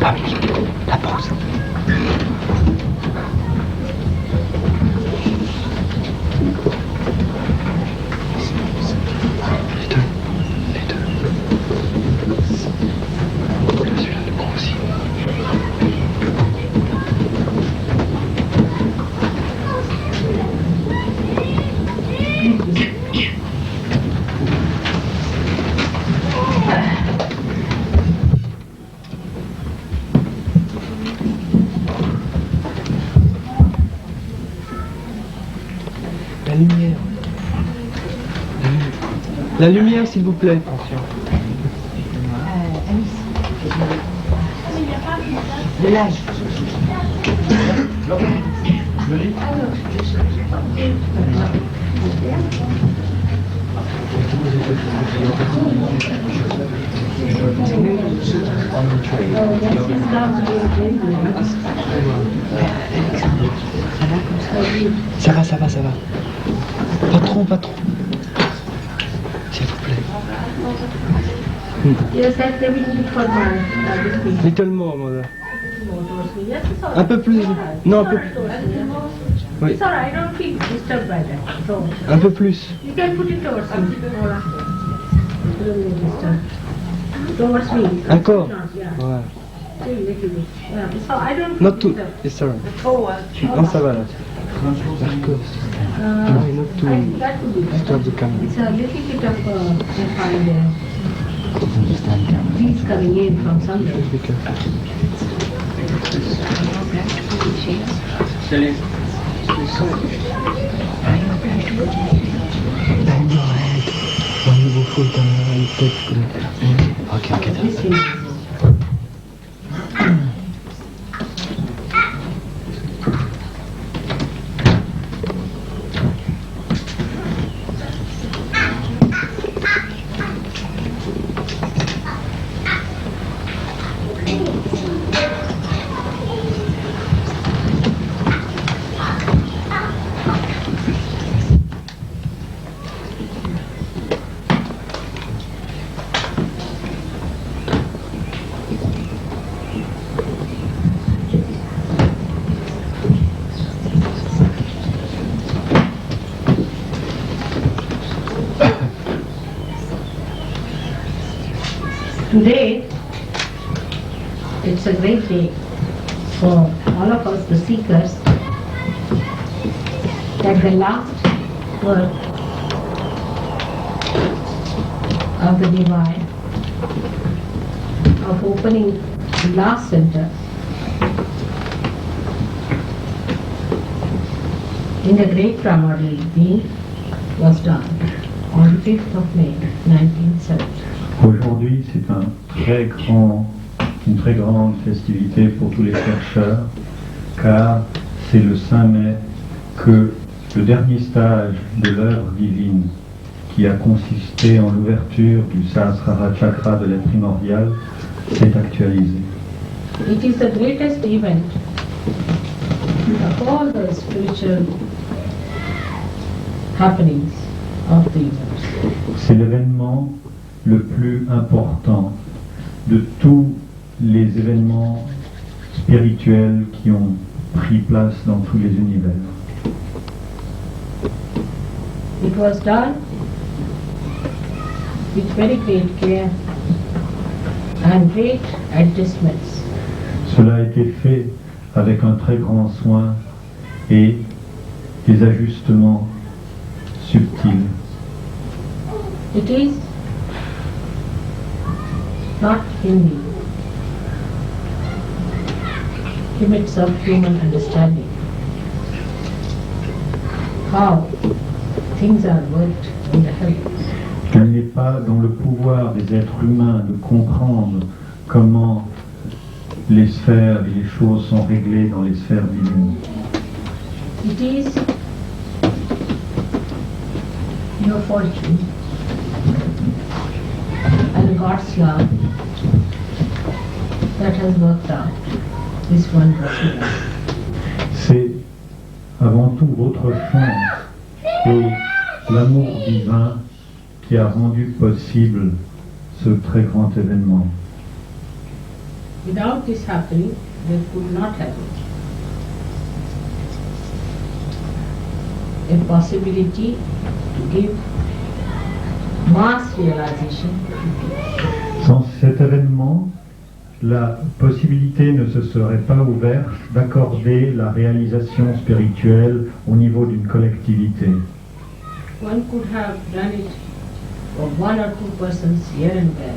La pause. Les deux. Celui-là, le gros aussi. La lumière. La lumière, s'il vous plaît. Attention. De l'âge. Ça va, ça va, ça va. Pas trop, pas trop. S'il vous plaît. Little more, mother. Un peu plus. Non, un peu plus. Oui. Un peu plus. Encore. Voilà. Not too. It's alright. Non, ça va là. D'accord. No, not too. Stop the camera. It's a little bit of breeze coming in from somewhere. Be careful. Bend your head when you go full camera. You take good. Okay. This way. Today, it's a great day for all of us, the seekers, that the last work of the Divine, of opening the last center in the great primordial being was done on 5th of May 1970. Aujourd'hui, c'est une très grande festivité pour tous les chercheurs, car c'est le 5 mai que le dernier stage de l'œuvre divine, qui a consisté en l'ouverture du Sahasrara Chakra de l'être primordial, s'est actualisé. It is the greatest event of all the spiritual happenings of the universe. C'est l'événement le plus important de tous les événements spirituels qui ont pris place dans tous les univers. It was done with very great care and great adjustments. Cela a été fait avec un très grand soin et des ajustements subtils. It is not in the limits of human understanding how things are worked in the heavens. Il n'est pas dans le pouvoir des êtres humains de comprendre comment les sphères et les choses sont réglées dans les sphères divines. It is your fortune and God's love that has worked out this wondrous event. C'est avant tout votre chance et l'amour divin qui a rendu possible ce très grand événement. Without this happening, there could not have been a possibility to give mass realization to people. Sans cet événement, la possibilité ne se serait pas ouverte d'accorder la réalisation spirituelle au niveau d'une collectivité. One could have done it for 1 or 2 persons here and there,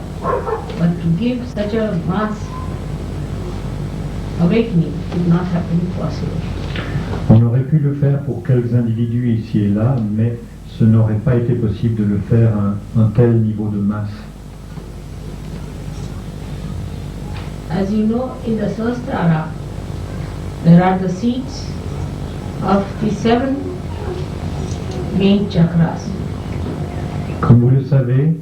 but to give such a mass awakening would not have been possible. On aurait pu le faire pour quelques individus ici et là, mais ce n'aurait pas été possible de le faire à un tel niveau de masse. As you know, in the Sahasrara, there are the seats of the 7 main chakras. Comme vous le savez,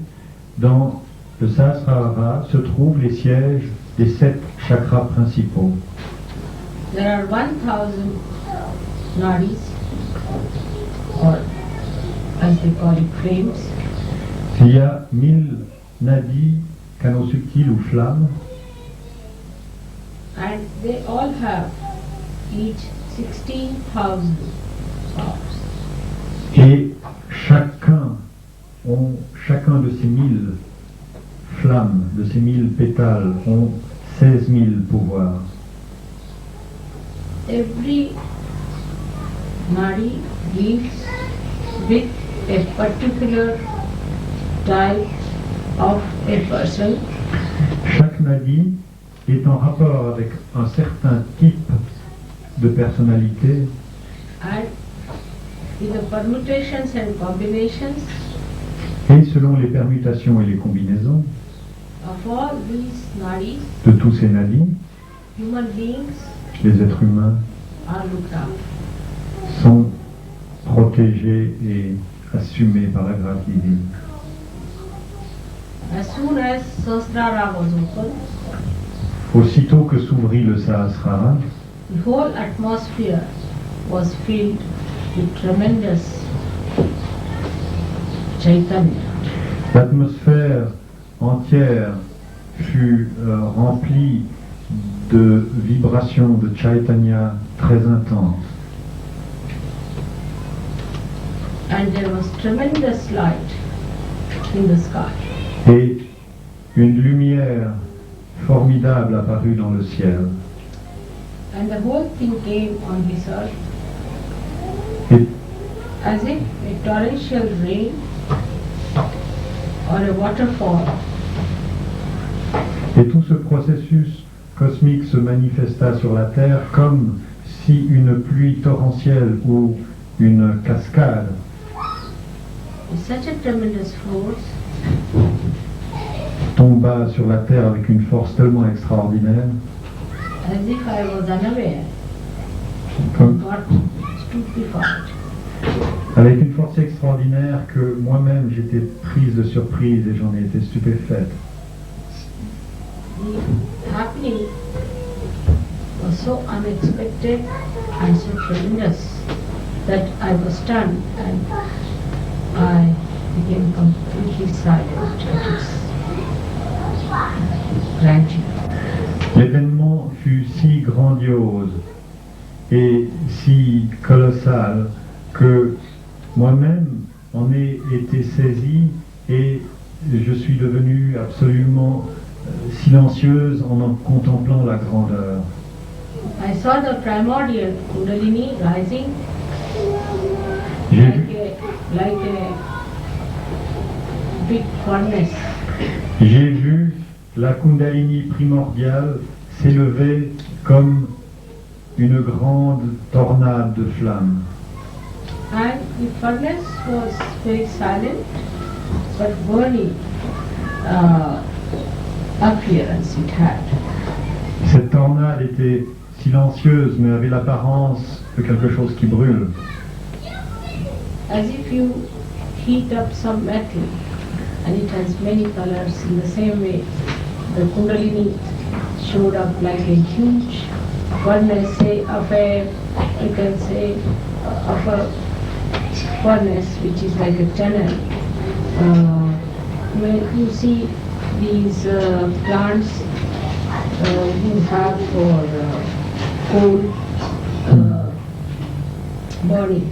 dans le Sahasrara se trouvent les sièges des 7 chakras principaux. There are 1000 nadis, or as they call it, flames. Il y a 1000 nadis, canaux subtils ou flammes, And they all have each 16,000 powers. et chacun de ces 1000 flammes, de ces 1000 pétales, ont 16 000 pouvoirs. Every nadi deals with a particular type of a person. Chaque nadi est en rapport avec un certain type de personnalité, And with the permutations and combinations et selon les permutations et les combinaisons of all these nadis, de tous ces nadis, human beings les êtres humains are looked after. sont protégés et assumés par la grâce divine. As soon as Sahasrara was opened, Aussitôt que s'ouvrit le Sahasrara, the whole atmosphere was filled with tremendous Chaitanya. l'atmosphère entière fut remplie de vibrations de Chaitanya très intenses. And there was tremendous light in the sky. Et une lumière formidable apparut dans le ciel. And the whole thing came on this earth Et, as if a torrential rain or a waterfall. et tout ce processus cosmique se manifesta sur la terre comme si une pluie torrentielle ou une cascade With such a tremendous force tomba sur la terre avec une force tellement extraordinaire, as if I was unaware, comme- got stupefied. avec une force extraordinaire que moi-même j'étais prise de surprise et j'en ai été stupéfaite. The happening was so unexpected and so tremendous that I was stunned and I became completely silent at its grandeur. L'événement fut si grandiose et si colossal que moi-même en ai été saisi et je suis devenue absolument silencieuse en contemplant la grandeur. I saw the primordial Kundalini rising J'ai vu, like a big furnace. j'ai vu la Kundalini primordiale s'élever comme une grande tornade de flammes. And the furnace was very silent but burning appearance it had. Cette tornade était silencieuse mais avait l'apparence de quelque chose qui brûle. As if you heat up some metal and it has many colors. In the same way, the Kundalini showed up like a huge furnace, say of a, you can say, of a furnace which is like a tunnel. When you see these plants you have for coal burning.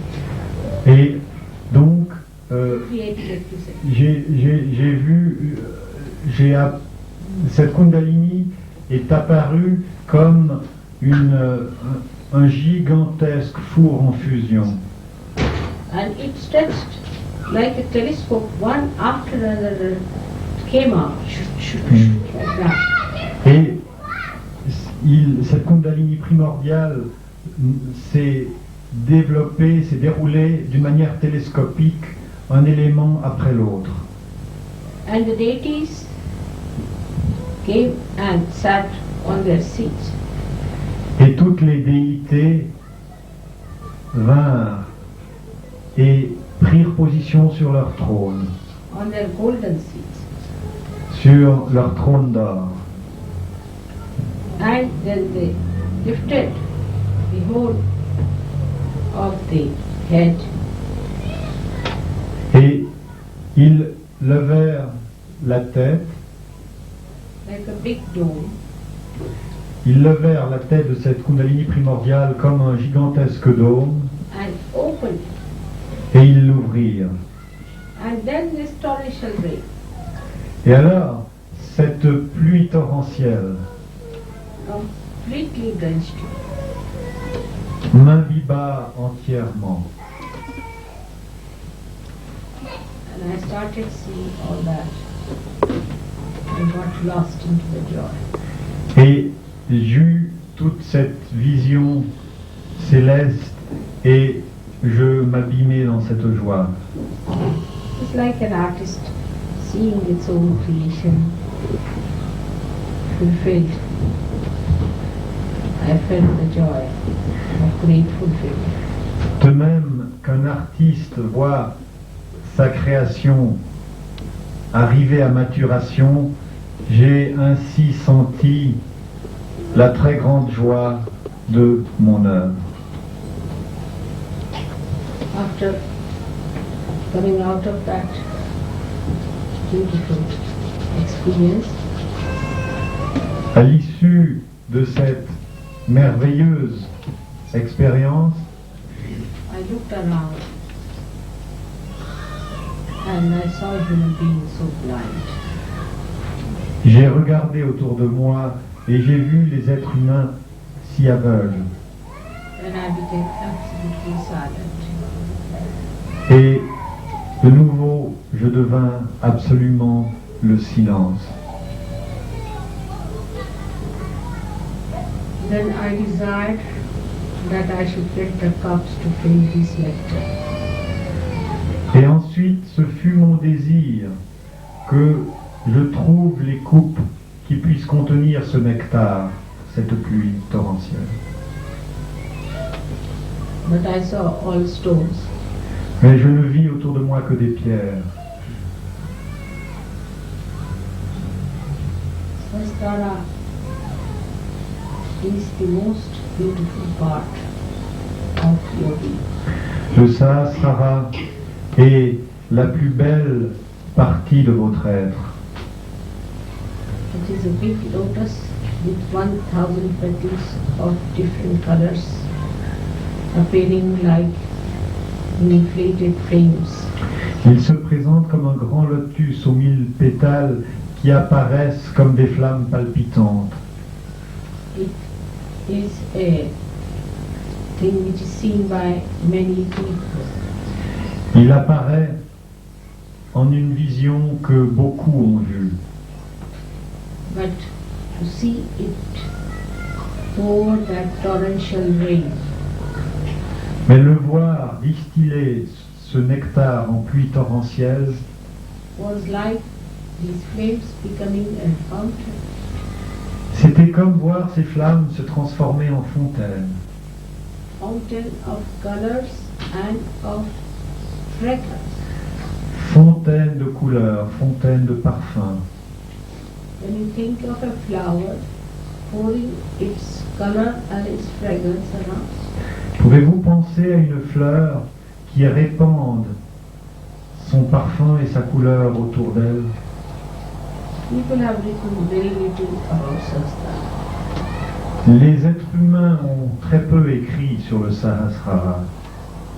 Et donc, Create electricity. j'ai vu, cette Kundalini est apparue comme un gigantesque four en fusion. And it stretched like a telescope, one after another came out, like that. Et cette Kundalini primordiale s'est développée, s'est déroulée d'une manière télescopique, un élément après l'autre. And the deities came and sat on their seats. Et toutes les déités vinrent et prirent position sur leur trône, On their golden seats. sur leur trône d'or. And then they lifted the whole of the head Et ils levèrent la tête, like a big dome ils levèrent la tête de cette Kundalini primordiale comme un gigantesque dôme, and opened. et ils l'ouvrirent. And then this torrential rain Et alors, cette pluie torrentielle completely drenched you. m'imbiba entièrement. And I started seeing all that. I got lost into the joy. Et j'eus toute cette vision céleste et je m'abîmais dans cette joie. It's like an artist seeing its own creation fulfilled. I felt the joy of great fulfillment. De même qu'un artiste voit sa création arriver à maturation, j'ai ainsi senti la très grande joie de mon œuvre. After coming out of that beautiful experience, À l'issue de cette merveilleuse expérience, I looked around and I saw human beings so blind. j'ai regardé autour de moi et j'ai vu les êtres humains si aveugles. And I became absolutely silent. Et de nouveau, je devins absolument le silence. Then I desired that I should get the cups to fill this nectar. Et ensuite, ce fut mon désir que je trouve les coupes qui puissent contenir ce nectar, cette pluie torrentielle. But I saw all stones. Mais je ne vis autour de moi que des pierres. Sastara is the most beautiful part of yogi. Le Sahasrara est la plus belle partie de votre être. It is a big lotus with 1,000 petals of different colors appearing like inflated flames. Il se présente comme un grand lotus aux 1000 pétales qui apparaissent comme des flammes palpitantes. It is a thing which is seen by many people. Il apparaît en une vision que beaucoup ont vue. But to see it pour that torrential rain Mais le voir distiller ce nectar en pluie torrentielle was like these flames becoming a fountain. c'était comme voir ces flammes se transformer en fontaine. Fountain of colors and of fragrance. Fontaine de couleurs, fontaine de parfums. When you think of a flower pouring its color and its fragrance around, Pouvez-vous penser à une fleur qui répande son parfum et sa couleur autour d'elle? people have written very little about Sastara. Les êtres humains ont très peu écrit sur le Sahasrara.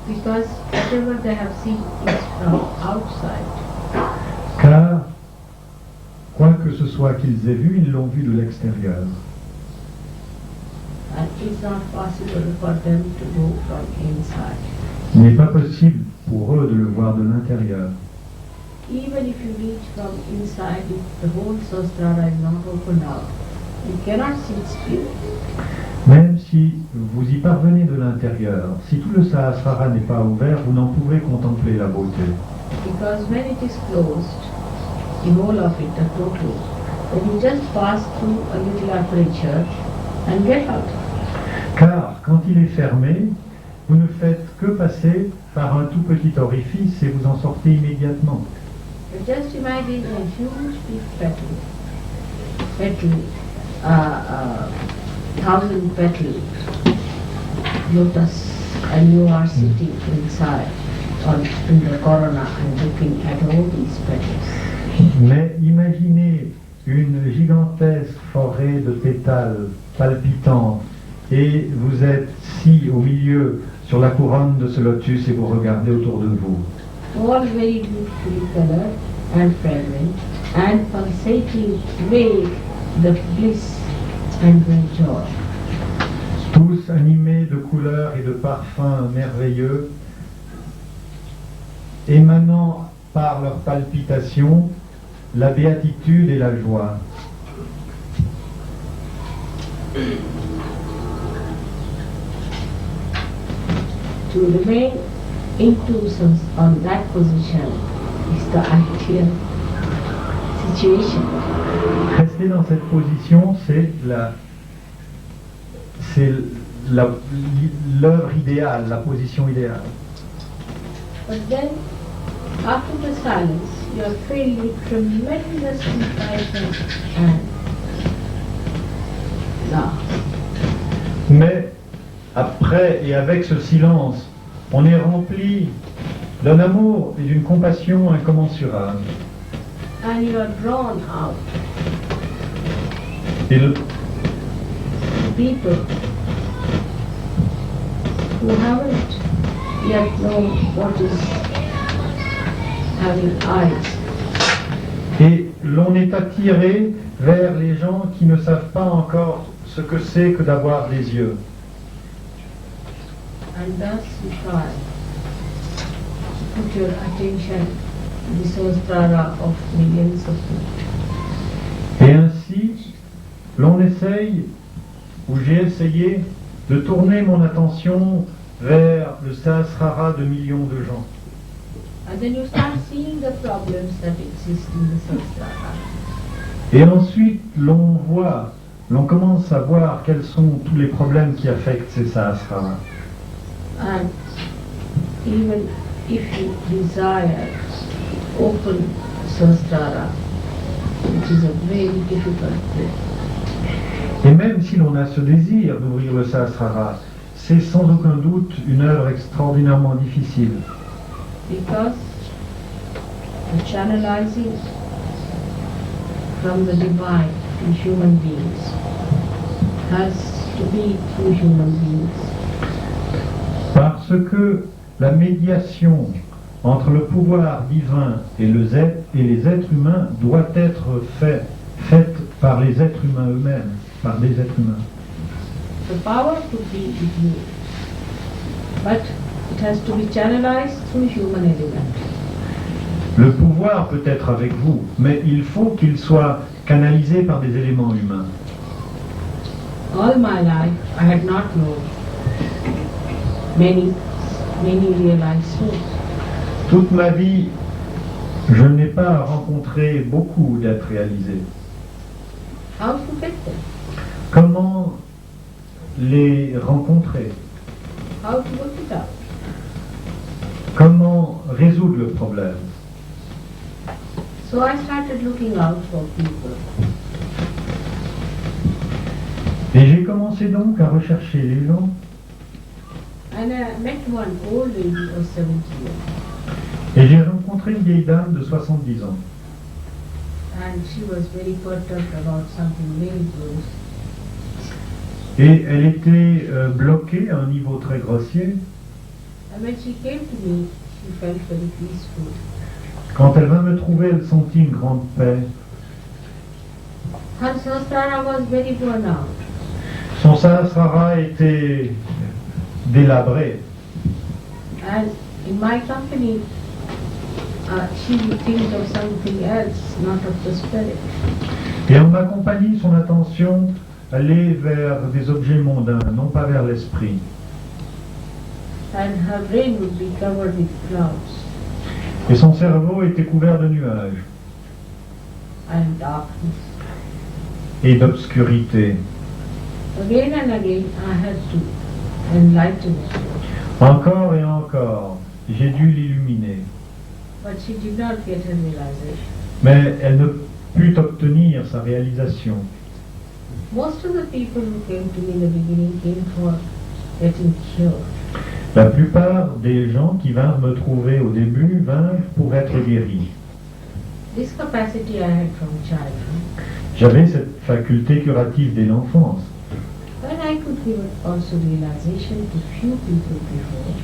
Because whatever they have seen is from outside. Car, quoi que ce soit qu'ils aient vu, ils l'ont vu de l'extérieur. And it's not possible for them to go from inside. Il n'est pas possible pour eux de le voir de l'intérieur. Even if you reach from inside, if the whole Sahasrara is not opened out, you cannot see its beauty. Même si vous y parvenez de l'intérieur, si tout le Sahasrara n'est pas ouvert, vous n'en pouvez contempler la beauté. Because when it is closed, the whole of it, the total, then you just pass through a little aperture and get out. Car quand il est fermé, vous ne faites que passer par un tout petit orifice et vous en sortez immédiatement. But just imagine a huge big petal, 1,000 petal lotus, and you are sitting inside or in the corona and looking at all these petals. Mais imaginez une gigantesque forêt de pétales palpitants et vous êtes si au milieu sur la couronne de ce lotus et vous regardez autour de vous. All very beautifully colored and fragrant and pulsating with the bliss and great joy. Tous animés de couleurs et de parfums merveilleux, émanant par leurs palpitations la béatitude et la joie. To remain into on that position is the ideal situation. Rester dans cette position, c'est l'œuvre idéale, la position idéale. But then, after the silence, you are filled with tremendous compassion and love. Mais après et avec ce silence, on est rempli d'un amour et d'une compassion incommensurables. And you are drawn out. Et le, People who haven't yet known what is having eyes. et l'on est attiré vers les gens qui ne savent pas encore ce que c'est que d'avoir des yeux. And thus you try to put your attention to the Sahasrara of millions of people. Et ainsi, l'on essaye, ou j'ai essayé, de tourner mon attention vers le Sahasrara de millions de gens. And then you start seeing the problems that exist in the Sahasrara. Et ensuite, l'on commence à voir quels sont tous les problèmes qui affectent ces Sahasraras. And even if you desire open Sahasrara, which is a very difficult thing, Et même si l'on a ce désir d'ouvrir le Sahasrara, c'est sans aucun doute une œuvre extraordinairement difficile. because the channelizing from the divine to human beings has to be through human beings. Parce que la médiation entre le pouvoir divin et les êtres humains doit être faite par les êtres humains eux-mêmes, par des êtres humains. The power could be with you, but it has to be channelized through human element. Le pouvoir peut être avec vous, mais il faut qu'il soit canalisé par des éléments humains. All my life I had not known many realized souls. Toute ma vie, je n'ai pas rencontré beaucoup d'êtres réalisés. How to get them? Comment les rencontrer? How to work it out? Comment résoudre le problème? So I started looking out for people. Et j'ai commencé donc à rechercher les gens. And I met one old lady of 70 years. Et j'ai rencontré une vieille dame de 70 ans. And she was very perturbed about something very close. Et elle était bloquée à un niveau très grossier. And when she came to me, she felt very peaceful. Quand elle vint me trouver, elle sentit une grande paix. Her sahasrara was very worn out. Son sahasrara était délabré. And in my company, she would think of something else, not of the spirit. Et en ma compagnie, son attention allait vers des objets mondains, non pas vers l'esprit. And her brain would be covered with clouds Et son cerveau était couvert de nuages and darkness. et d'obscurité. Again and again, I had to enlighten it. Encore et encore, j'ai dû l'illuminer. But she did not get her realization. Mais elle ne put obtenir sa réalisation. Most of the people who came to me in the beginning came for getting cured. La plupart des gens qui vinrent me trouver au début vinrent pour être guéris. This capacity I had from childhood. J'avais cette faculté curative dès l'enfance. But I could give also realization to few people before.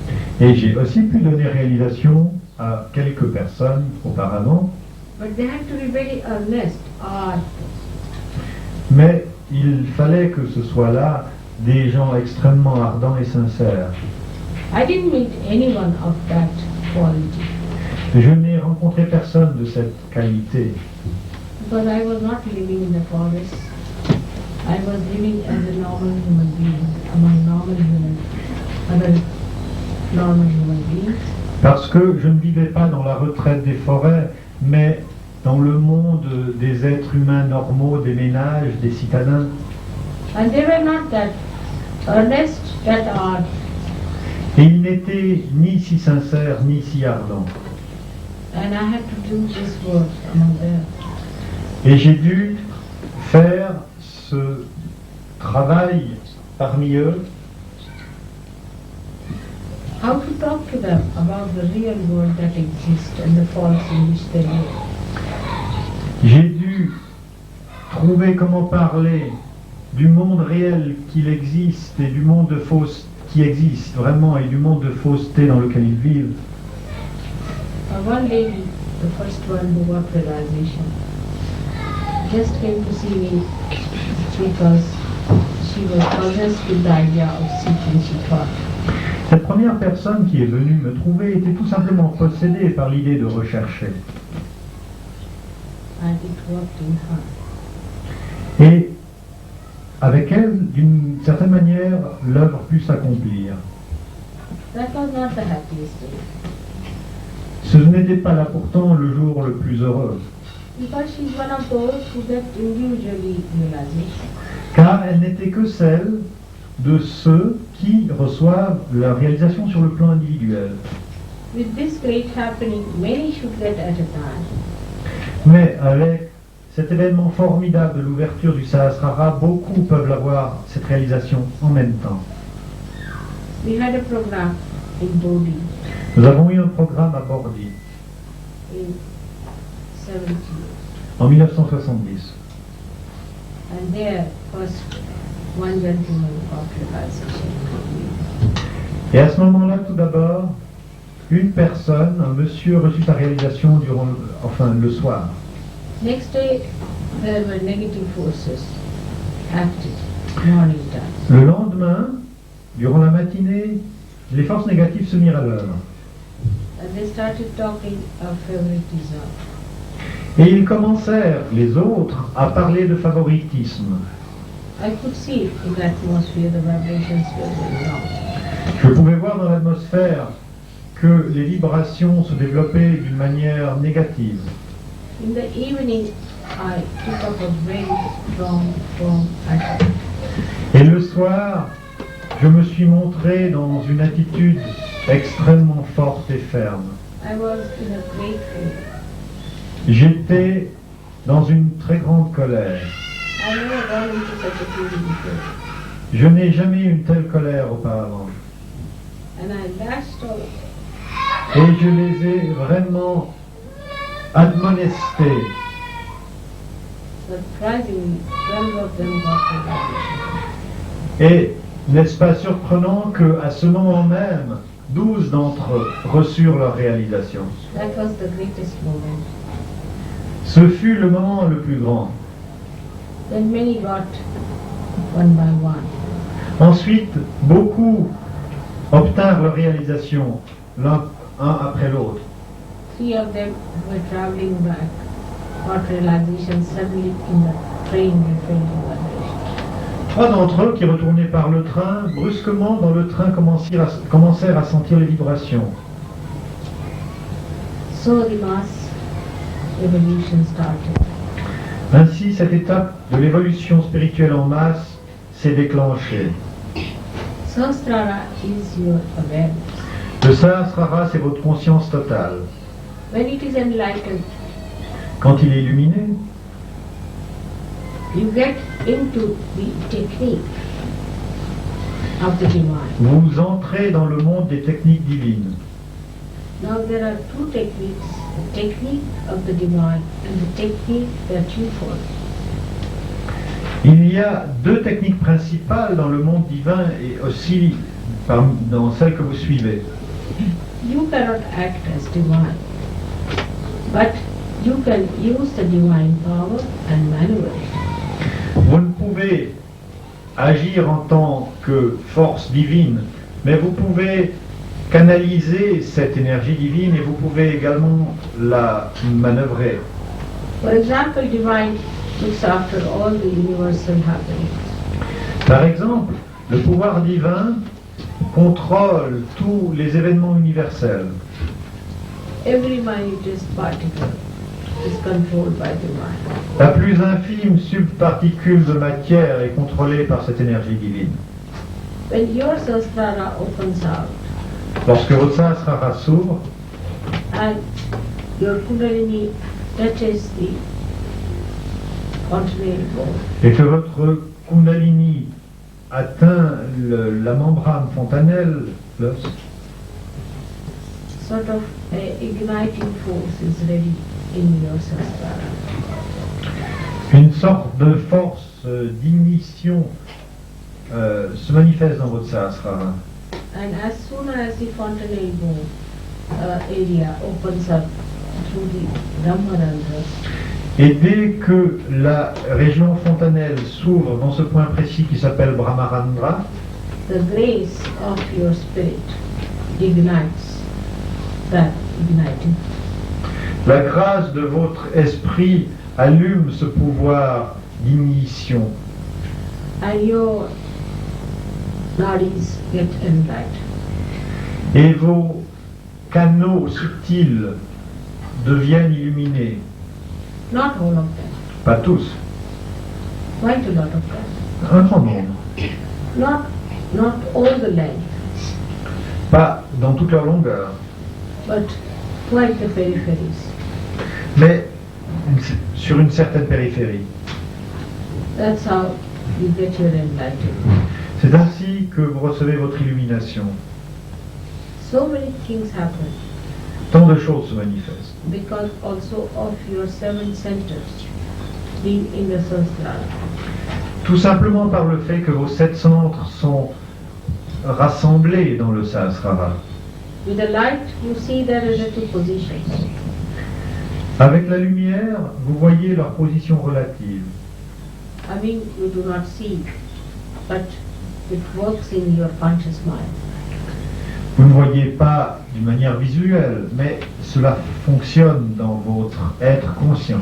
Et j'ai aussi pu donner réalisation à quelques personnes auparavant. But they had to be very earnest, ardent. Mais il fallait que ce soit là des gens extrêmement ardents et sincères. I didn't meet anyone of that quality Je n'ai rencontré personne de cette qualité. because I was not living in the forest. I was living as a normal human being among other normal human beings. Parce que je ne vivais pas dans la retraite des forêts, mais dans le monde des êtres humains normaux, des ménages, des citadins. And they were not that earnest, that ardent. Et ils n'étaient ni si sincères, ni si ardents. And I had to do this work among them. Et j'ai dû faire ce travail parmi eux. How to talk to them about the real world that exists and the false in which they live. J'ai dû trouver comment parler du monde réel qu'il existe et du monde de fausse qui existe vraiment et du monde de fausseté dans lequel ils vivent. One lady, the first one who got realization, just came to see me because she was possessed with the idea of seeking, she thought. Cette première personne qui est venue me trouver était tout simplement possédée par l'idée de rechercher. And it worked in her. Et avec elle, d'une certaine manière, l'œuvre put s'accomplir. That was not the happiest day. Ce n'était pas là pourtant le jour le plus heureux, Because she's one of those who get individually realization. car elle n'était que celle de ceux qui reçoivent leur réalisation sur le plan individuel. With this great happening, many should get at a time. Mais avec cet événement formidable de l'ouverture du Sahasrara, beaucoup peuvent l'avoir, cette réalisation, en même temps. We had a program in Bodhi Nous avons eu un programme à Bordi in 70. en 1970. And there, first, one gentleman got realization. Et à ce moment-là, tout d'abord, une personne, un monsieur, reçut sa réalisation le soir. Next day, there were negative forces active, morning time. Le lendemain, durant la matinée, les forces négatives se mirent à l'œuvre. And they started talking of favoritism. Et ils commencèrent, les autres, à parler de favoritisme. I could see in the atmosphere the vibrations were going on. Je pouvais voir dans l'atmosphère que les vibrations se développaient d'une manière négative. In the evening, I took up a very strong attitude. Et le soir, je me suis montré dans une attitude extrêmement forte et ferme. I was in a great fear. J'étais dans une très grande colère. I never gone into such a feeling before. Je n'ai jamais eu une telle colère auparavant. And I lashed out. Et je les ai vraiment admonestés. Surprisingly, 12 of them got realization. Et n'est-ce pas surprenant qu'à ce moment même, 12 d'entre eux reçurent leur réalisation? That was the greatest moment. Ce fut le moment le plus grand. Then many got one by one. Ensuite, beaucoup obtinrent leur réalisation, l'un après l'autre. 3 of them were traveling back, got realization suddenly in the train and felt in vibration. 3 d'entre eux qui retournaient par le train, brusquement dans le train commencèrent à sentir les vibrations. So the mass evolution started. Ainsi, cette étape de l'évolution spirituelle en masse s'est déclenchée. Sahasrara is your awareness. Le Sahasrara, c'est votre conscience totale. When it is enlightened, Quand il est illuminé, you get into the technique of the divine. vous entrez dans le monde des techniques divines. Now there are 2 techniques, the technique of the divine and the technique that you follow. Il y a 2 techniques principales dans le monde divin et aussi dans celle que vous suivez. You cannot act as divine, but you can use the divine power and maneuver it. Vous ne pouvez agir en tant que force divine, mais vous pouvez canaliser cette énergie divine et vous pouvez également la manœuvrer. For example, divine looks after all the universal happenings. Par exemple, le pouvoir divin contrôle tous les événements universels. Every minutest particle is controlled by divine. La plus infime subparticule de matière est contrôlée par cette énergie divine. When your sahasrara opens out Lorsque votre Sahasrara s'ouvre and your kundalini touches the continental bone, et que votre Kundalini atteint la membrane fontanelle, l'os, sort of a igniting force is ready in your sahasrara. une sorte de force d'ignition se manifeste dans votre Sahasrara. And as soon as the fontanelle bone area opens up through the Brahmarandra, Et dès que la région fontanelle s'ouvre dans ce point précis qui s'appelle Brahmarandra, the grace of your spirit ignites that igniting. la grâce de votre esprit allume ce pouvoir d'ignition. And your nadis get enlightened. Et vos canaux subtils deviennent illuminés. Not all of them, Pas tous, quite a lot of them. un grand nombre. Not all the length, Pas dans toute leur longueur, but quite the peripheries. mais sur une certaine périphérie. That's how you get your enlightenment. C'est ainsi que vous recevez votre illumination. So many things happen Tant de choses se manifestent. because also of your 7 centers being in the Sahasrara. Tout simplement par le fait que vos 7 centres sont rassemblés dans le Sahasrara. With the light, you see there is a 2 positions. Avec la lumière, vous voyez leur position relative. I mean, you do not see, but it works in your conscious mind. Vous ne voyez pas d'une manière visuelle, mais cela fonctionne dans votre être conscient.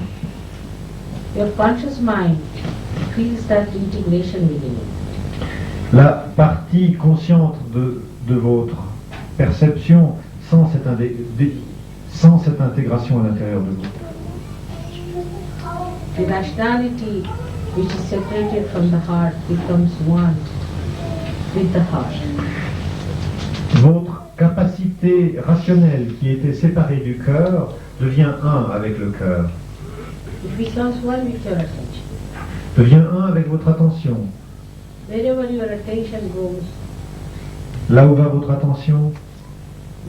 Your conscious mind feels that integration within it. La partie consciente de votre perception sent cette intégration à l'intérieur de vous. The rationality which is separated from the heart becomes one with the heart. Votre capacité rationnelle qui était séparée du cœur devient un avec le cœur, It becomes one with your attention. devient un avec votre attention. Wherever your attention goes, Là où va votre attention,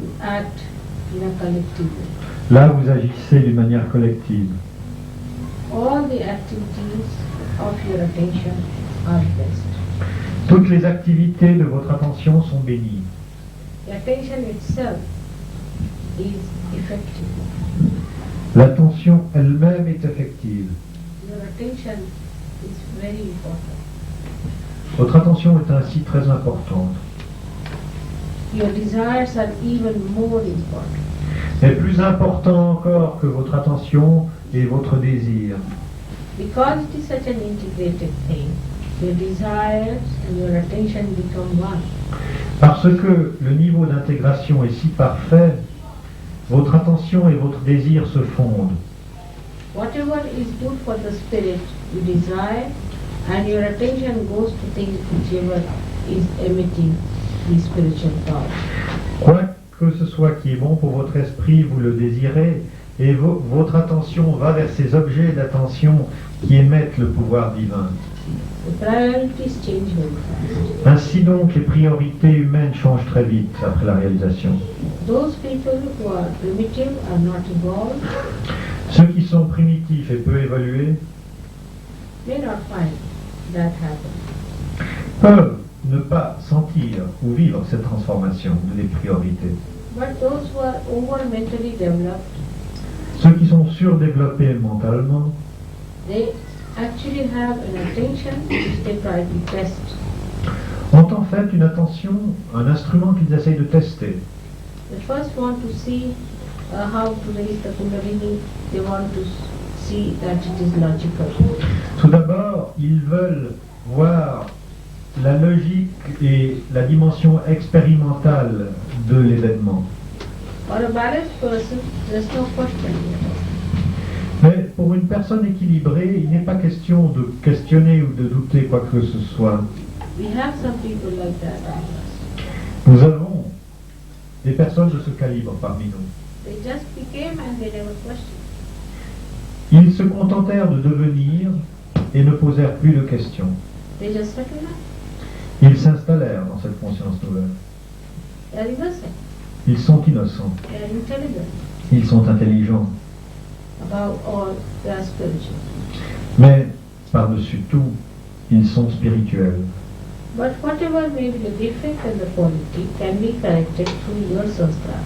you act in a collective way. là vous agissez d'une manière collective. All the activities of your attention are blessed. Toutes Toutes les activités de votre attention sont bénies. The attention itself is effective. L'attention elle-même est effective. Your attention is very important. Votre attention est ainsi très importante. Your desires are even more important. Mais plus important encore que votre attention est votre désir. Because it is such an integrated thing, your desires and your attention become one. Parce que le niveau d'intégration est si parfait, votre attention et votre désir se fondent. Whatever is good for the spirit, you desire, and your attention goes to things whichever is emitting the spiritual power. Quoi que ce soit qui est bon pour votre esprit, vous le désirez, et votre attention va vers ces objets d'attention qui émettent le pouvoir divin. The priorities change very fast. Ainsi donc, les priorités humaines changent très vite après la réalisation. Those people who are primitive are not evolved, Ceux qui sont primitifs et peu évolués may not find that happen. peuvent ne pas sentir ou vivre cette transformation des priorités. But those who are over mentally developed, Ceux qui sont surdéveloppés mentalement they actually have an attention which they try to test. ont en fait une attention, un instrument qu'ils essayent de tester. They first want to see how to raise the Kundalini. They want to see that it is logical. Tout d'abord, ils veulent voir la logique et la dimension expérimentale de l'événement. For a balanced person, there's no question here. Mais pour une personne équilibrée, il n'est pas question de questionner ou de douter quoi que ce soit. We have some people like that among us. Nous avons des personnes de ce calibre parmi nous. They just became and they never questioned. Ils se contentèrent de devenir et ne posèrent plus de questions. They just settled down. Ils s'installèrent dans cette conscience nouvelle. They are innocent. Ils sont innocents. They are intelligent. Ils sont intelligents. Above all, they are spiritual. Mais, par-dessus tout, ils sont spirituels. But whatever may be the defect and the quality can be corrected through your sanskara.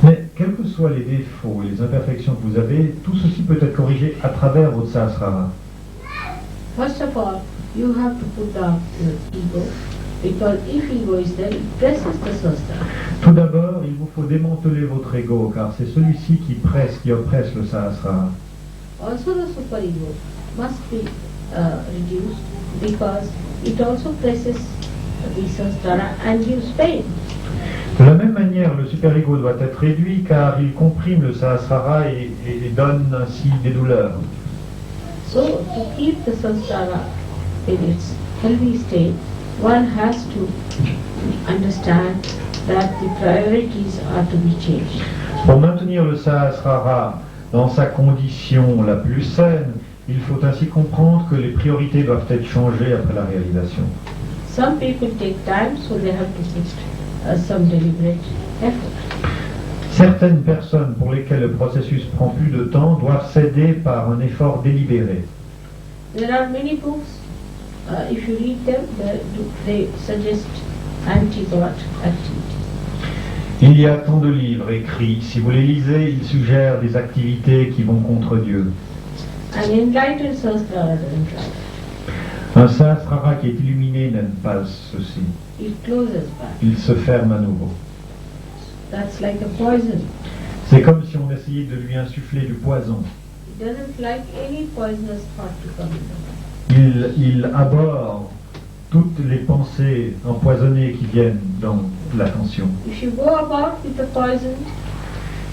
Mais, quels que soient les défauts et les imperfections que vous avez, tout ceci peut être corrigé à travers votre sahasrara. First of all, you have to put down your ego, because if ego is there, it presses the sanskara. Tout d'abord, il vous faut démanteler votre ego, car c'est celui-ci qui oppresse le sahasrara. Also the superego must be reduced, because it also presses the sanskara and gives pain. De la même manière, le super-ego doit être réduit, car il comprime le sahasrara et donne ainsi des douleurs. So to keep the sanskara in its healthy state, one has to understand that the priorities are to be changed. Pour maintenir le sahasrara dans sa condition la plus saine, il faut ainsi comprendre que les priorités doivent être changées après la réalisation. Some people take time, so they have to put some deliberate effort. Certaines personnes pour lesquelles le processus prend plus de temps doivent s'aider par un effort délibéré. There are many books, if you read them, they suggest anti-God activity. Il y a tant de livres écrits, si vous les lisez, ils suggèrent des activités qui vont contre Dieu. An enlightened sanskara doesn't try. Un sahasrara qui est illuminé n'aime pas ceci. It closes back. Il se ferme à nouveau. That's like a poison. C'est comme si on essayait de lui insuffler du poison. It doesn't like any poisonous thought to come into. Il abhorre toutes les pensées empoisonnées qui viennent dans l'attention. If you go about with the poison,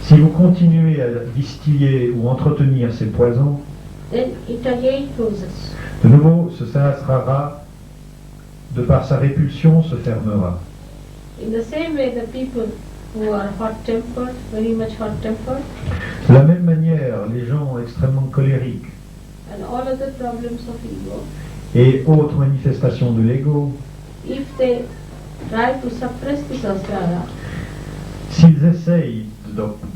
Si vous continuez à distiller ou entretenir ces poisons, then it again closes. de nouveau, ce sahasrara, de par sa répulsion, se fermera. In the same way, the people who are hot-tempered, very much hot-tempered, De la même manière, les gens extrêmement colériques and all other problems of ego, et autres manifestations de l'ego, if they try to suppress the sanskara, s'ils essayent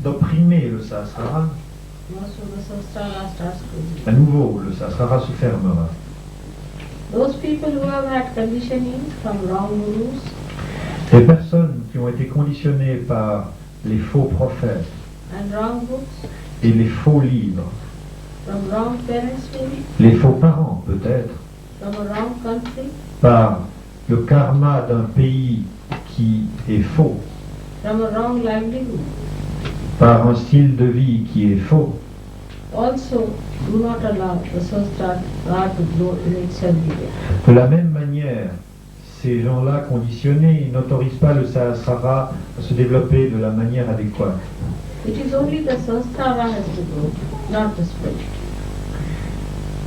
d'opprimer le sahasrara, most of the sanskara starts closing. à nouveau, le sahasrara se fermera. Those people who have had conditioning from wrong gurus, les personnes qui ont été conditionnées par les faux prophètes and wrong books, et les faux livres, from wrong parents maybe, les faux parents peut-être, from a wrong country, par le karma d'un pays qui est faux, from a wrong livelihood, par un style de vie qui est faux, also do not allow the Sahasrara to grow in its healthy way. de la même manière, ces gens-là conditionnés ils n'autorisent pas le Sahasrara à se développer de la manière adéquate. It is only the Sahasrara has to grow, not the spirit.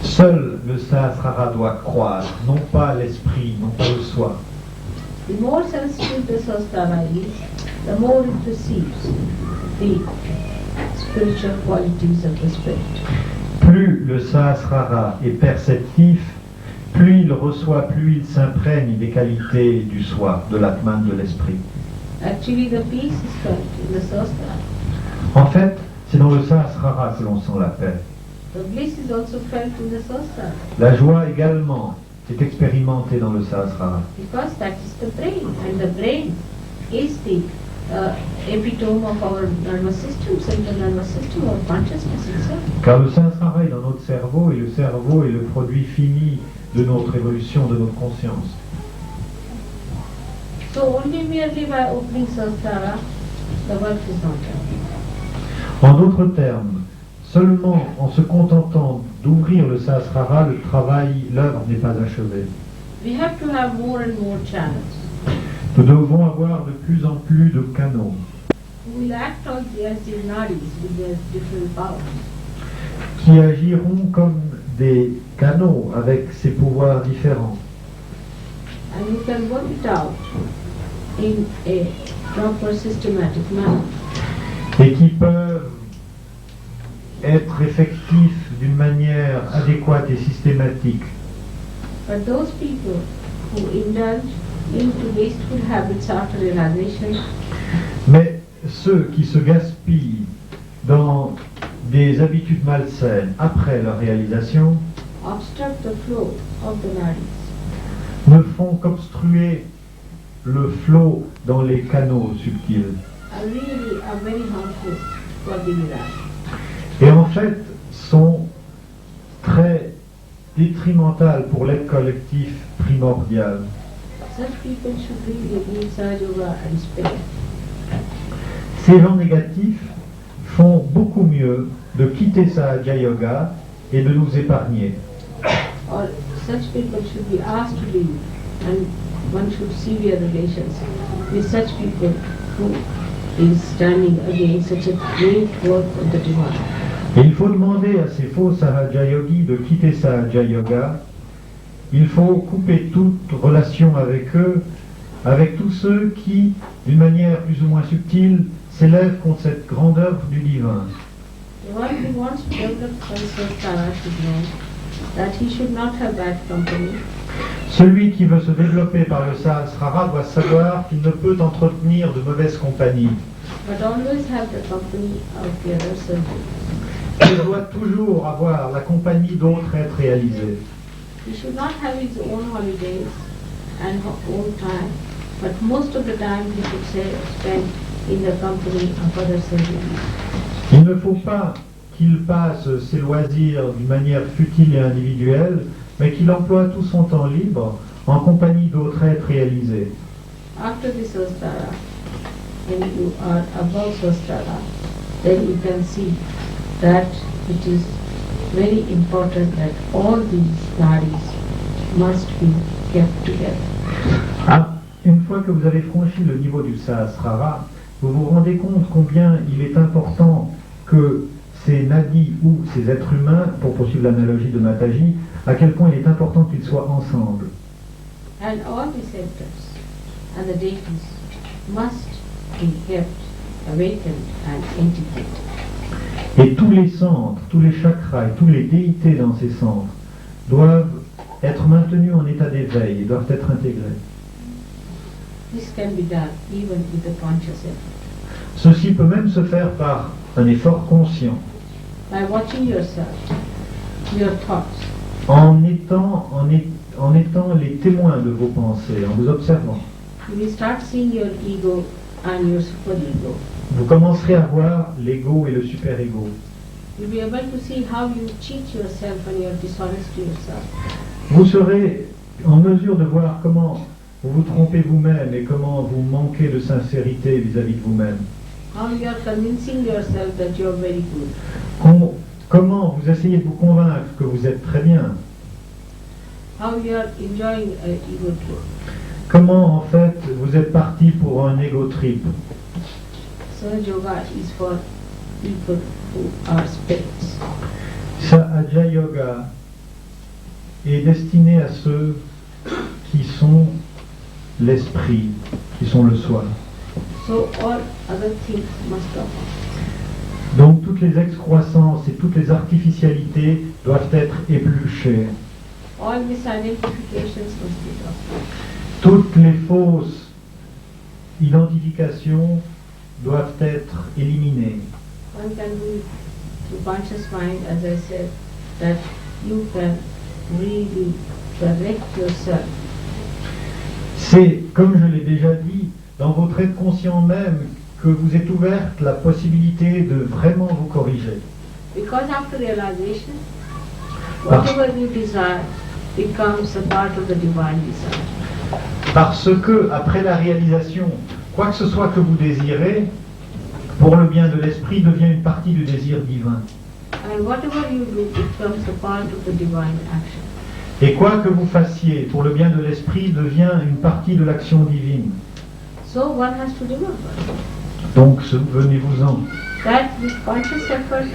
Seul le Sahasrara doit croître, non pas l'esprit, non pas le soi. The more sensitive the Sahasrara is, the more it receives the spiritual qualities of the spirit. Plus le Sahasrara est perceptif, plus il reçoit, plus il s'imprègne des qualités du soi, de l'atman, de l'esprit. Actually, the peace is felt in the Sahasrara. En fait, c'est dans le Sahasrara que l'on sent la paix. The bliss is also felt in the Sahasrara, La joie également est expérimentée dans le Sahasrara. because that is the brain, and the brain is the epitome of our nervous system, central nervous system, or consciousness itself. Car le Sahasrara est dans notre cerveau et le cerveau est le produit fini de notre évolution, de notre conscience. So only merely by opening Sahasrara, the work is not done. En d'autres termes, seulement en se contentant d'ouvrir le Sahasrara, le travail, l'œuvre n'est pas achevée. We have to have more and more channels Nous devons avoir de plus en plus de canaux who will act on the as the nadis with their different powers. qui agiront comme des canaux avec ces pouvoirs différents And you can work it out in a proper systematic manner. et qui peuvent être effectifs d'une manière adéquate et systématique. But those people who indulge into wasteful habits after realization, Mais ceux qui se gaspillent dans des habitudes malsaines après leur réalisation obstruct the flow of the nadis. ne font qu'obstruer le flot dans les canaux subtils. Are very harmful for the Viraj. Et en fait sont très détrimentales pour l'être collectif primordial. Such people should really leave Sahaja Yoga and spare. Ces gens négatifs font beaucoup mieux de quitter Sahaja Yoga et de nous épargner. Or such people should be asked to leave, and one should sever relations with such people who is standing against such a great work of the divine. Et il faut demander à ces faux Sahaja Yogis de quitter Sahaja Yoga. Il faut couper toute relation avec eux, avec tous ceux qui, d'une manière plus ou moins subtile, s'élèvent contre cette grande œuvre du divin. The one who wants to develop Sahasrara should know that he should not have bad company, Celui qui veut se développer par le Sahasrara doit savoir qu'il ne peut entretenir de mauvaise compagnie. but always have the company of the other servants. Il doit toujours avoir la compagnie d'autres êtres réalisés. He should not have his own holidays and own time, but most of the time he should spend in the company of other servants. Il ne faut pas qu'il passe ses loisirs d'une manière futile et individuelle, mais qu'il emploie tout son temps libre en compagnie d'autres êtres réalisés. After the Sahasrara, when you are above Sahasrara, then you can see that it is very important that all these nadis must be kept together. Ah, une fois que vous avez franchi le niveau du Sahasrara, vous vous rendez compte combien il est important que ces nadis ou ces êtres humains, pour poursuivre l'analogie de Mataji, à quel point il est important qu'ils soient ensemble. And all the centers and the deities must be kept awakened and integrated. Et tous les centres, tous les chakras et toutes les déités dans ces centres doivent être maintenus en état d'éveil et doivent être intégrés. This can be done even with a conscious effort. Ceci peut même se faire par un effort conscient, By watching yourself, your thoughts, en étant en étant les témoins de vos pensées, en vous observant, you will start seeing your ego and your superego. vous commencerez à voir l'ego et le super-ego. You'll be able to see how you cheat yourself and you're dishonest to yourself. Vous serez en mesure de voir comment vous vous trompez vous-même et comment vous manquez de sincérité vis-à-vis de vous-même. How you are convincing yourself that you're very good. Comment vous essayez de vous convaincre que vous êtes très bien. How you are enjoying an ego trip. Comment en fait vous êtes parti pour un ego trip. Sahaja Yoga is for people who are spirits. Sahaja Yoga est destiné à ceux qui sont l'esprit, qui sont le soi. So all other things must drop off. Donc toutes les excroissances et toutes les artificialités doivent être épluchées. All misidentifications must be dropped off. Toutes les fausses identifications doivent être éliminées. One can do through conscious mind, as I said, that you can really correct yourself. C'est, comme je l'ai déjà dit, dans votre être conscient même que vous est ouverte la possibilité de vraiment vous corriger. Because after realization, whatever you desire becomes a part of the divine desire. Parce que, après la réalisation, quoi que ce soit que vous désirez, pour le bien de l'esprit, devient une partie du désir divin. And whatever you do becomes a part of the divine action. Et quoi que vous fassiez, pour le bien de l'esprit, devient une partie de l'action divine. So one has to remember Donc, souvenez-vous-en. that with conscious effort,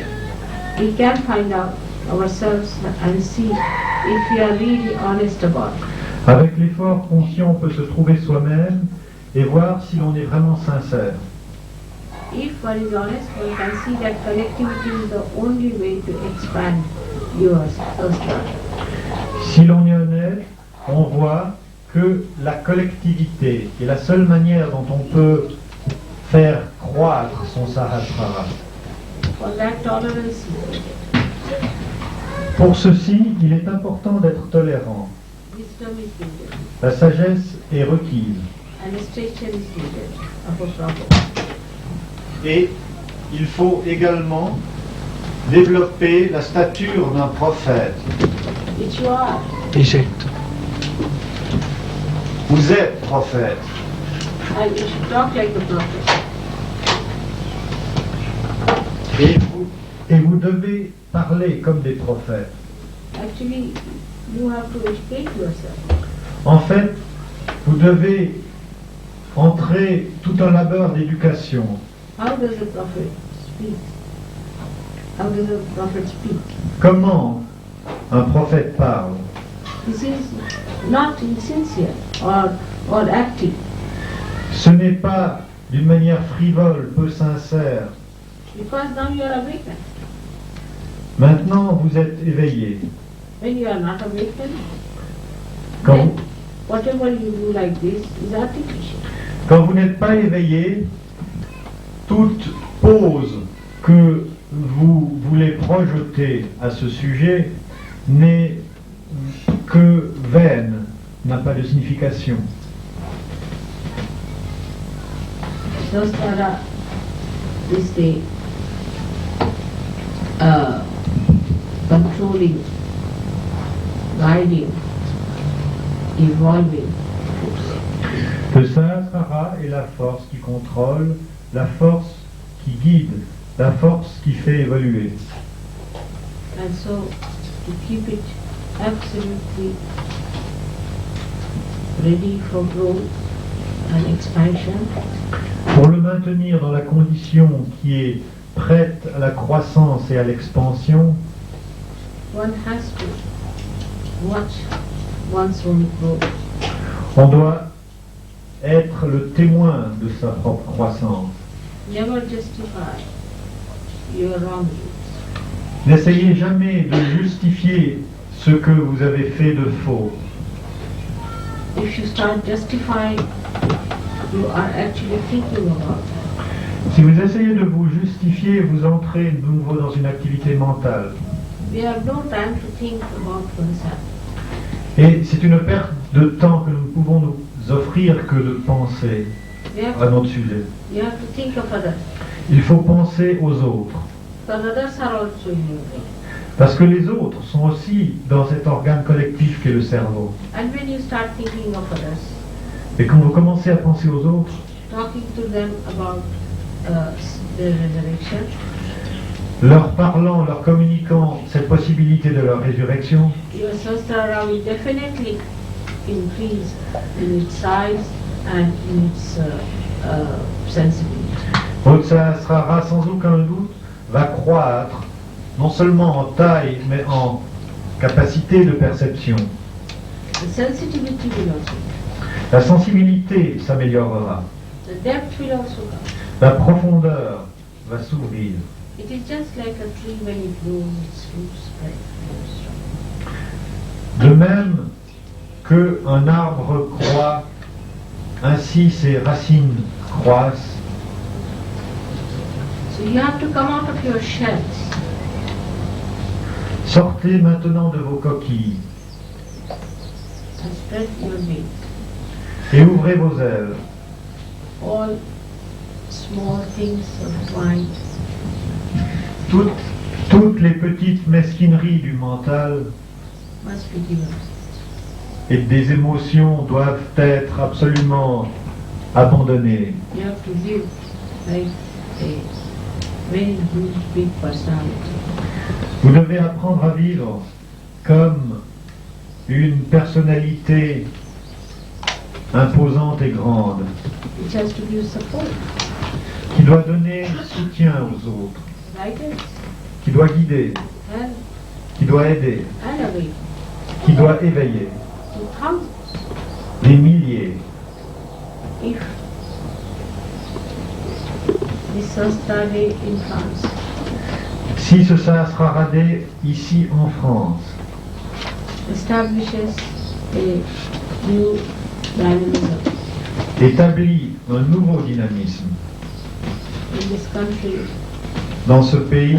we can find out ourselves and see if we are really honest about it. Avec l'effort conscient, on peut se trouver soi-même et voir si l'on est vraiment sincère. If one is honest, one can see that connectivity is the only way to expand your personality. Si l'on est honnête, on voit que la collectivité est la seule manière dont on peut faire croître son sahasrara. For that tolerance is needed. Pour ceci, il est important d'être tolérant. Wisdom is needed. La sagesse est requise. Administration is needed of a problem. Et il faut également développer la stature d'un prophète. Which you are. Éjecte. Vous êtes prophète. And you should talk like the prophet. Et vous devez parler comme des prophètes. Actually, you have to educate yourself. En fait, vous devez entrer tout un labeur d'éducation. How does a prophet speak? How does a prophet speak? Comment un prophète parle? This is not insincere or active. Ce n'est pas d'une manière frivole, peu sincère. Because now you are awakened. Maintenant, vous êtes éveillé. When you are not awakened, Quand, then whatever you do like this is artificial. quand vous n'êtes pas éveillé, toute pose que vous voulez projeter à ce sujet n'est que vaine, n'a pas de signification. Samskara is the controlling, guiding, evolving force. Le Sahasrara est la force qui contrôle, la force qui guide, la force qui fait évoluer. And so to keep it absolutely ready for growth and expansion, Pour le maintenir dans la condition qui est prête à la croissance et à l'expansion, one has to watch one's own growth. on doit être le témoin de sa propre croissance. Never justify your wrongdoings. N'essayez jamais de justifier ce que vous avez fait de faux. If you start justifying, you are actually thinking about it. Si vous essayez de vous justifier, vous entrez de nouveau dans une activité mentale. We have no time to think about oneself. Et c'est une perte de temps que nous ne pouvons nous offrir que de penser We have à notre sujet. you have to think of others. Il faut penser aux autres. Because others are also in your brain. Parce que les autres sont aussi dans cet organe collectif qu'est le cerveau. And when you start thinking of others, Et quand vous commencez à penser aux autres, talking to them about the resurrection, leur parlant, leur communiquant cette possibilité de leur résurrection, your sahasrara will definitely increase in its size and in its sensibility. votre sahasrara sans aucun doute va croître, non seulement en taille, mais en capacité de perception. The sensitivity will also come. La sensibilité s'améliorera, The depth will also come. la profondeur va s'ouvrir. It is just like a tree when it grows, its roots spread very strong. De même qu'un arbre croît, ainsi ses racines croissent. So you have to come out of your shells Sortez maintenant de vos coquilles and spread your wings. et ouvrez vos ailes. All small things of mind Toutes les petites mesquineries du mental must be given. et des émotions doivent être absolument abandonnées. You have to live like a very huge, big personality. Vous devez apprendre à vivre comme une personnalité imposante et grande It has to give support, qui doit donner soutien aux autres, guidance, qui doit guider, help, qui doit aider, and awaken. qui doit éveiller. To thousands. Des milliers. If this Sahasrara Day in France Si ce Sahasrara Day ici en France establishes a new dynamism établit un nouveau dynamisme in this country, dans ce pays,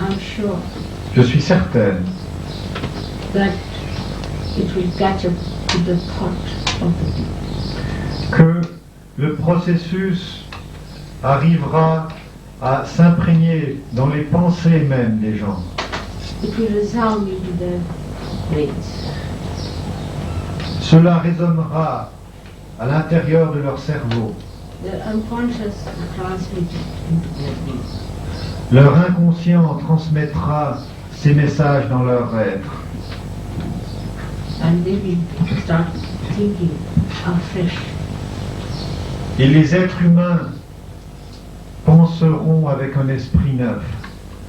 I'm sure je suis certaine that it will catch up to the thought of the people. que le processus arrivera à s'imprégner dans les pensées même des gens. It will resound into their brains. Cela résonnera à l'intérieur de leur cerveau. Their unconscious will transmit it into their being. Leur inconscient transmettra ces messages dans leur être. And they will start thinking afresh. Et les êtres humains penseront avec un esprit neuf.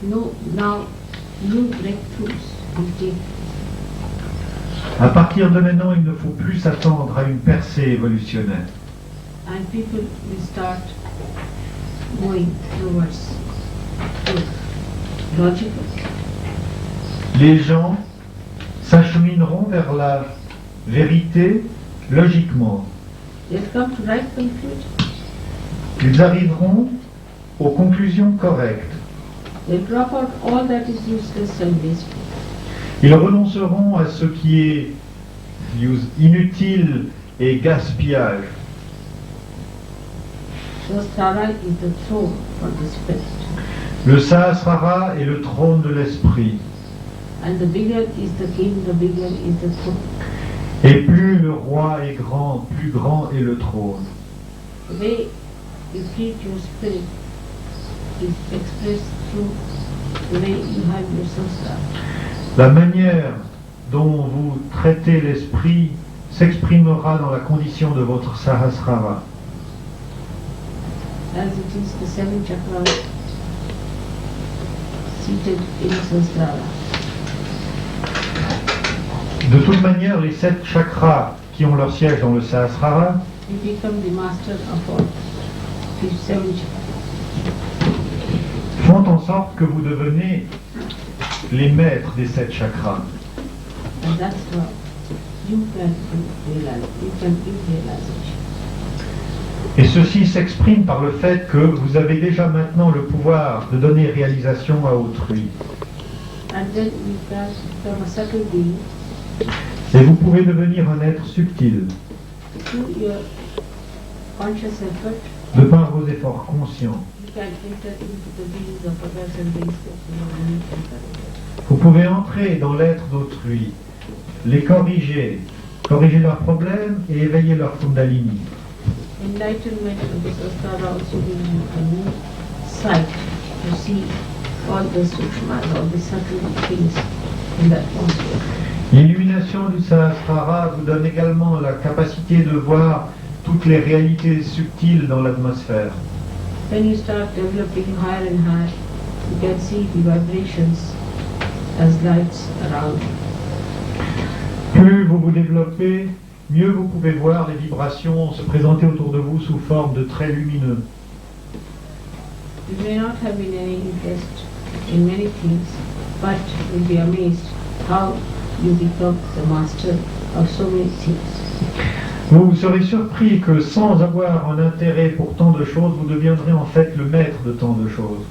No, now new breakthroughs will take. À partir de maintenant, il ne faut plus s'attendre à une percée évolutionnaire. And people will start going towards logical. Les gens s'achemineront vers la vérité logiquement. They'll come to right conclusion. Ils arriveront aux conclusions correctes. They'll drop out all that is useless and wasteful. Ils renonceront à ce qui est inutile et gaspillage. Sahasrara is the throne for the spirit. Le Sahasrara est le trône de l'esprit. And the bigger is the king, the bigger is the throne. Et plus le roi est grand, plus grand est le trône. The way you treat your spirit is expressed through the way you have your sahasrara. La manière dont vous traitez l'esprit s'exprimera dans la condition de votre Sahasrara. As it is the seven chakras seated in sahasrara. De toute manière, les 7 chakras qui ont leur siège dans le Sahasrara You become the master of all these seven chakras. font en sorte que vous devenez les maîtres des 7 chakras. And that's how you can give realization. Et ceci s'exprime par le fait que vous avez déjà maintenant le pouvoir de donner réalisation à autrui. And then you can become a subtle being Et vous pouvez devenir un être subtil through your conscious effort. de par vos efforts conscients. You can enter into the beings of others and raise them, encourage. Vous pouvez entrer dans l'être d'autrui, les corriger leurs problèmes et éveiller leur kundalini. Enlightenment of the Sastara also gives you a new sight to see all the sukshmas, all the subtle things in the atmosphere. L'illumination du Sahasrara vous donne également la capacité de voir toutes les réalités subtiles dans l'atmosphère. When you start developing higher and higher, you can see the vibrations as lights around. Plus vous vous développez, mieux vous pouvez voir les vibrations se présenter autour de vous sous forme de traits lumineux. You may not have been any interest in many things, but you'll be amazed how you become the master of so many things. Vous serez surpris que sans avoir un intérêt pour tant de choses, vous deviendrez en fait le maître de tant de choses.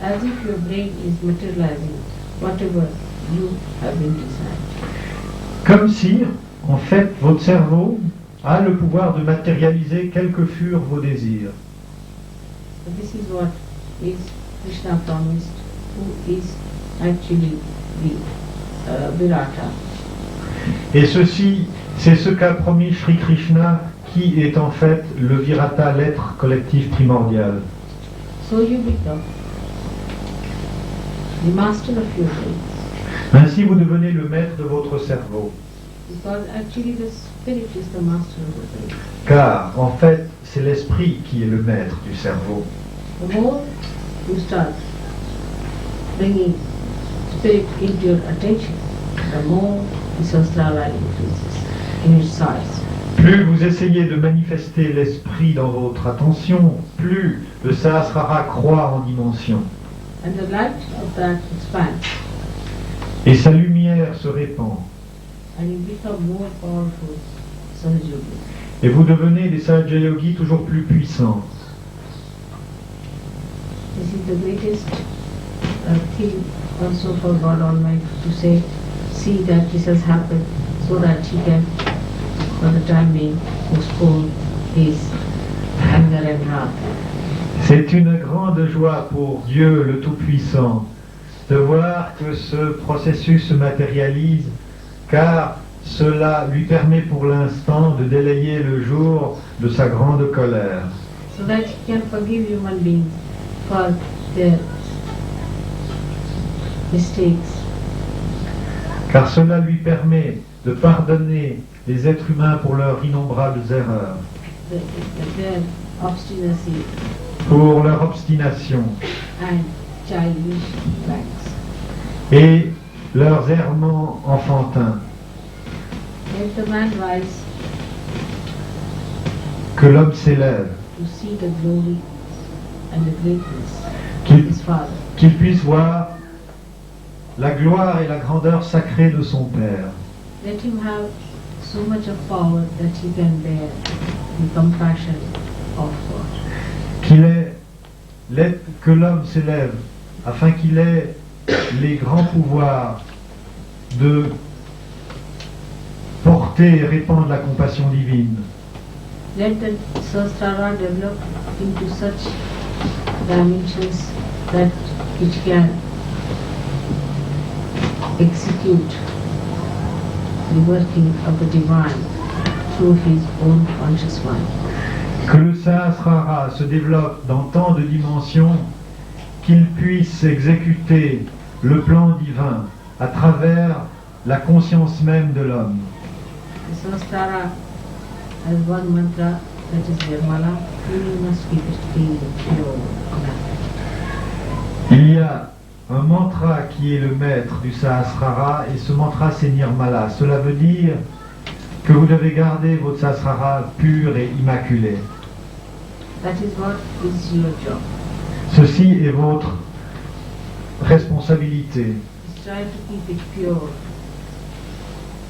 As if your brain is materializing whatever you have been designed. Comme si, en fait, votre cerveau a le pouvoir de matérialiser quels que furent vos désirs. So this is what is Krishna promised, who is actually the Virata. Et ceci, c'est ce qu'a promis Sri Krishna, qui est en fait le Virata, l'être collectif primordial. So you become the master of your brain. Ainsi, vous devenez le maître de votre cerveau. Because actually the spirit is the master of the brain. Car, en fait, c'est l'esprit qui est le maître du cerveau. The more you start bringing spirit into your attention, the more the Sahasrara increases in its size. Plus vous essayez de manifester l'esprit dans votre attention, plus le Sahasrara croît en dimension. And the light of that expands, Et sa lumière se répand. and you become more powerful Sahaja-yogi. Et vous devenez des Sahaja Yogis toujours plus puissants. This is the greatest thing also for God Almighty to say, see that this has happened so that He can, for the time being, postpone His anger and wrath. C'est une grande joie pour Dieu le Tout-Puissant de voir que ce processus se matérialise, car cela lui permet pour l'instant de délayer le jour de sa grande colère. So that He can forgive human beings for their mistakes. Car cela lui permet de pardonner les êtres humains pour leurs innombrables erreurs, Their obstinacy pour leur obstination and childish pranks. et leurs errements enfantins. Let the man rise Que l'homme s'élève, to see the glory and the greatness of qu'il his Father. qu'il puisse voir la gloire et la grandeur sacrée de son Père. Let him have so much of power that he can bear the compassion of God. Que l'homme s'élève afin qu'il ait les grands pouvoirs de porter et répandre la compassion divine. Let the Sahasrara develop into such dimensions that it can execute the working of the divine through his own conscious mind. Que le Sahasrara se développe dans tant de dimensions qu'il puisse exécuter le plan divin à travers la conscience même de l'homme. The Sahasrara has one mantra, that is Nirmala, you must keep it clean and pure. Il y a un mantra qui est le maître du Sahasrara et ce mantra c'est Nirmala. Cela veut dire que vous devez garder votre Sahasrara pur et immaculé. That is what is your job. Ceci est votre responsabilité. Just try to keep it pure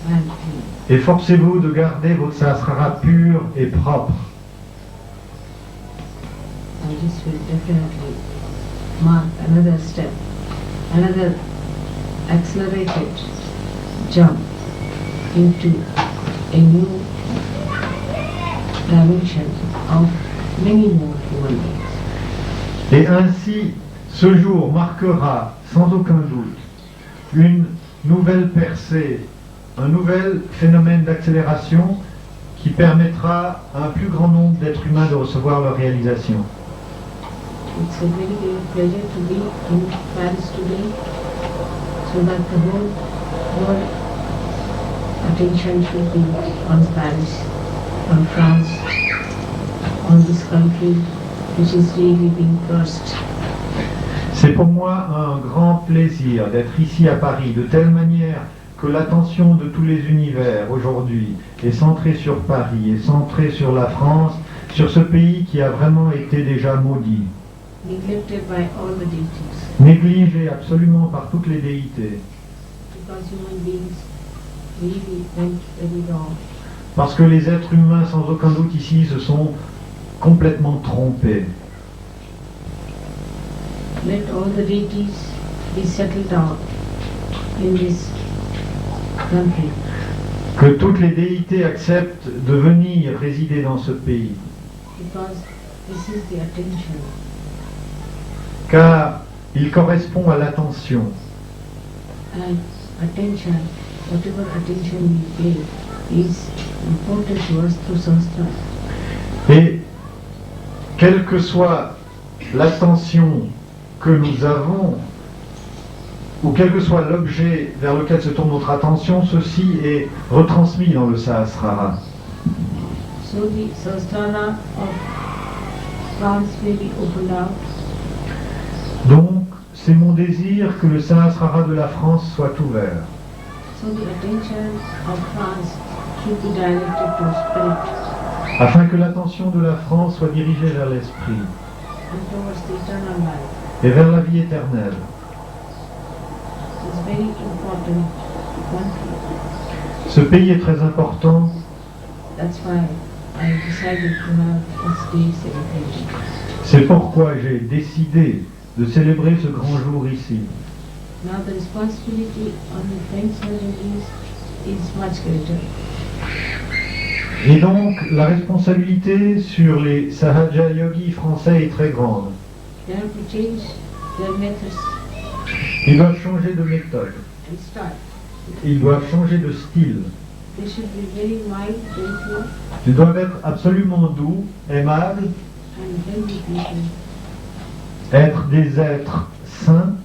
and clean. Efforcez-vous de garder votre Sahasrara pur et propre. And this will definitely mark another step, another accelerated jump into a new dimension of many more human beings. Et ainsi, ce jour marquera sans aucun doute une nouvelle percée, un nouvel phénomène d'accélération qui permettra à un plus grand nombre d'êtres humains de recevoir leur réalisation. It's a very great pleasure to be in Paris today, so that the whole world attention should be on Paris, on France, on this country which is really being cursed. C'est pour moi un grand plaisir d'être ici à Paris, de telle manière que l'attention de tous les univers aujourd'hui est centrée sur Paris, est centrée sur la France, sur ce pays qui a vraiment été déjà maudit, Neglected by all the deities, négligé absolument par toutes les déités, because human beings really went very wrong. parce que les êtres humains sans aucun doute ici se sont complètement trompés. Let all the deities be settled down in this country, Que toutes les déités acceptent de venir résider dans ce pays, because this is the attention. car il correspond à l'attention. And attention, whatever attention we pay, is important to us through Sahasrara. Et quelle que soit l'attention que nous avons, ou quel que soit l'objet vers lequel se tourne notre attention, ceci est retransmis dans le Sahasrara. So the Sahasrara of France will be opened out, Donc, c'est mon désir que le Sahasrara de la France soit ouvert, so the attention of France should be directed to spirit afin que l'attention de la France soit dirigée vers l'esprit and towards the eternal life. et vers la vie éternelle. It's very important country. Ce pays est très important, That's why I decided to have this day celebration. c'est pourquoi j'ai décidé de célébrer ce grand jour ici. Now the responsibility on the French religions is much greater. Et donc, la responsabilité sur les Sahaja Yogis français est très grande. They have to change their methods Ils doivent changer de méthode, and start. ils doivent changer de style, They should be very mild, gentle, ils doivent être absolument doux, aimables, and healthy people. être des êtres saints,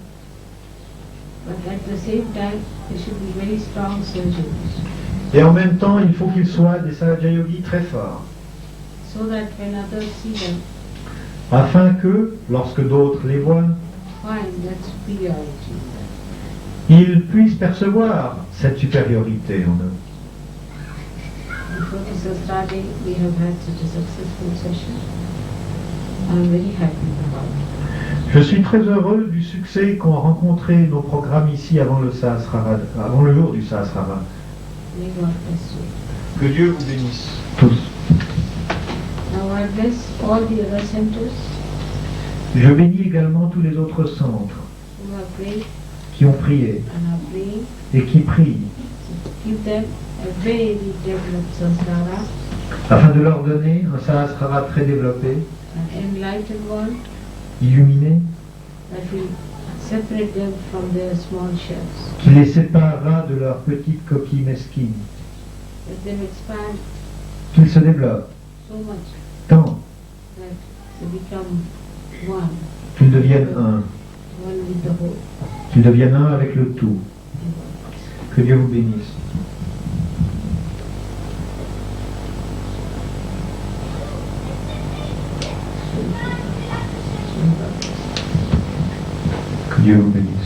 But at the same time, they should be very strong surgeons, et en même temps, il faut qu'ils soient des Sahaja Yogis très forts, so that when others see them, afin que, lorsque d'autres les voient, find that superiority. ils puissent percevoir cette supériorité en eux. Before this Saturday, we have had such a successful session. I am very happy about it. Je suis très heureux du succès qu'ont rencontré nos programmes ici avant le Sahasrara, avant le jour du Sahasrara. May God bless you. Que Dieu vous bénisse tous. Now I bless all the other centers Je bénis également tous les autres centres who have prayed qui ont prié and are praying. et qui prient Give them a very developed Sahasrara, afin de leur donner un Sahasrara très développé, an enlightened one illuminé, that will separate them from their small shells. qui les séparera de leurs petites coquilles mesquines, Let them expand qu'ils se développent so much tant that they become one, qu'ils deviennent un, one with the whole. qu'ils deviennent un avec le tout. Que Dieu vous bénisse. Que Dieu vous bénisse.